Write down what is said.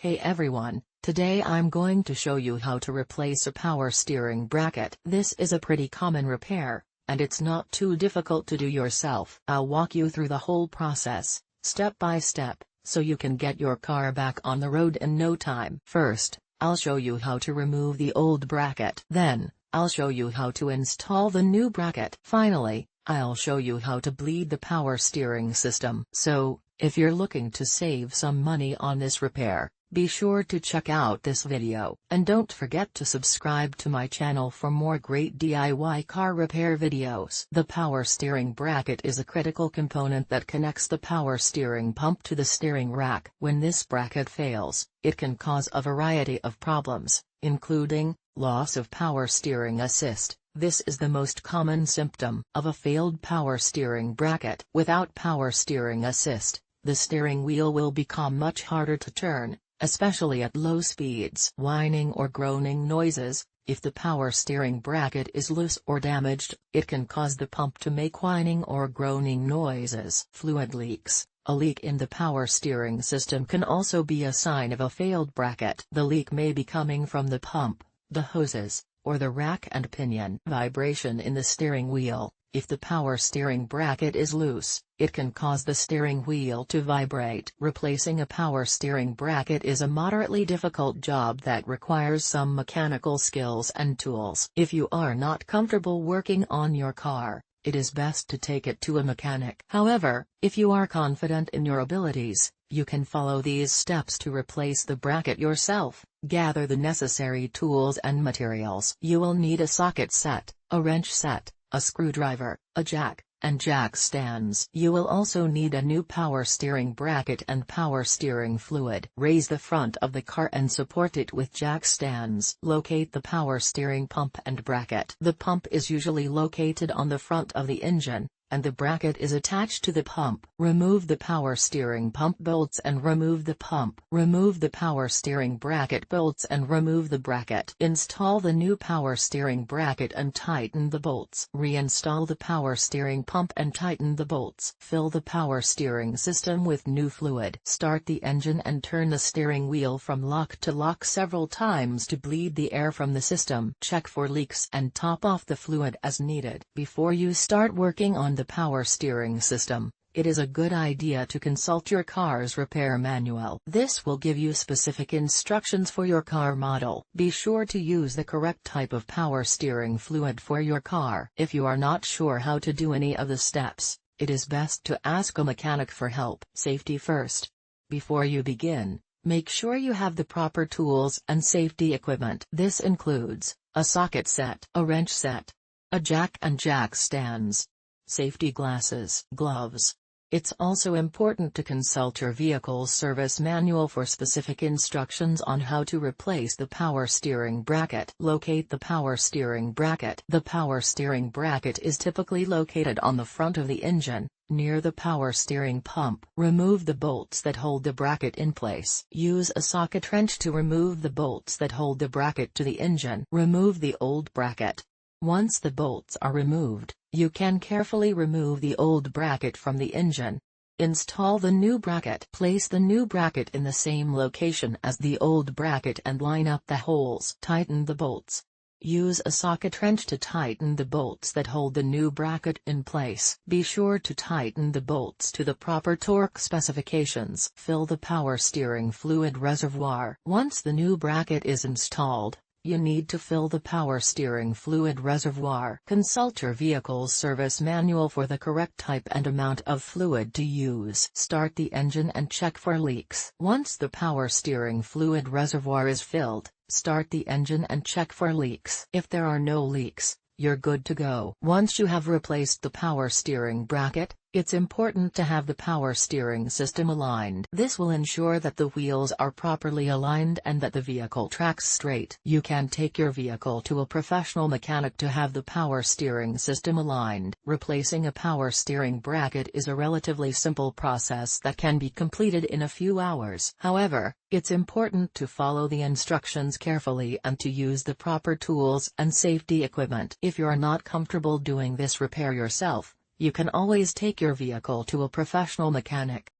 Hey everyone, today I'm going to show you how to replace a power steering bracket. This is a pretty common repair, and it's not too difficult to do yourself. I'll walk you through the whole process, step by step, so you can get your car back on the road in no time. First, I'll show you how to remove the old bracket. Then, I'll show you how to install the new bracket. Finally, I'll show you how to bleed the power steering system. So, if you're looking to save some money on this repair, be sure to check out this video. And don't forget to subscribe to my channel for more great DIY car repair videos. The power steering bracket is a critical component that connects the power steering pump to the steering rack. When this bracket fails, it can cause a variety of problems, including loss of power steering assist. This is the most common symptom of a failed power steering bracket. Without power steering assist, the steering wheel will become much harder to turn, especially at low speeds. Whining or groaning noises. If the power steering bracket is loose or damaged, it can cause the pump to make whining or groaning noises. Fluid leaks. A leak in the power steering system can also be a sign of a failed bracket. The leak may be coming from the pump, the hoses, or the rack and pinion. Vibration in the steering wheel. If the power steering bracket is loose, it can cause the steering wheel to vibrate. Replacing a power steering bracket is a moderately difficult job that requires some mechanical skills and tools. If you are not comfortable working on your car, it is best to take it to a mechanic. However, if you are confident in your abilities, you can follow these steps to replace the bracket yourself. Gather the necessary tools and materials. You will need a socket set, a wrench set, a screwdriver, a jack, and jack stands. You will also need a new power steering bracket and power steering fluid. Raise the front of the car and support it with jack stands. Locate the power steering pump and bracket. The pump is usually located on the front of the engine, and the bracket is attached to the pump. Remove the power steering pump bolts and remove the pump. Remove the power steering bracket bolts and remove the bracket. Install the new power steering bracket and tighten the bolts. Reinstall the power steering pump and tighten the bolts. Fill the power steering system with new fluid. Start the engine and turn the steering wheel from lock to lock several times to bleed the air from the system. Check for leaks and top off the fluid as needed. Before you start working on the power steering system, it is a good idea to consult your car's repair manual. This will give you specific instructions for your car model. Be sure to use the correct type of power steering fluid for your car. If you are not sure how to do any of the steps, it is best to ask a mechanic for help. Safety first. Before you begin, make sure you have the proper tools and safety equipment. This includes a socket set, a wrench set, a jack and jack stands, safety glasses, gloves. It's also important to consult your vehicle's service manual for specific instructions on how to replace the power steering bracket. Locate the power steering bracket. The power steering bracket is typically located on the front of the engine, near the power steering pump. Remove the bolts that hold the bracket in place. Use a socket wrench to remove the bolts that hold the bracket to the engine. Remove the old bracket. Once the bolts are removed, you can carefully remove the old bracket from the engine. Install the new bracket. Place the new bracket in the same location as the old bracket and line up the holes. Tighten the bolts. Use a socket wrench to tighten the bolts that hold the new bracket in place. Be sure to tighten the bolts to the proper torque specifications. Fill the power steering fluid reservoir. Once the new bracket is installed, you need to fill the power steering fluid reservoir. Consult your vehicle's service manual for the correct type and amount of fluid to use. Start the engine and check for leaks. Once the power steering fluid reservoir is filled, start the engine and check for leaks. If there are no leaks, you're good to go. Once you have replaced the power steering bracket, it's important to have the power steering system aligned. This will ensure that the wheels are properly aligned and that the vehicle tracks straight. You can take your vehicle to a professional mechanic to have the power steering system aligned. Replacing a power steering bracket is a relatively simple process that can be completed in a few hours. However, it's important to follow the instructions carefully and to use the proper tools and safety equipment. If you're not comfortable doing this repair yourself, you can always take your vehicle to a professional mechanic.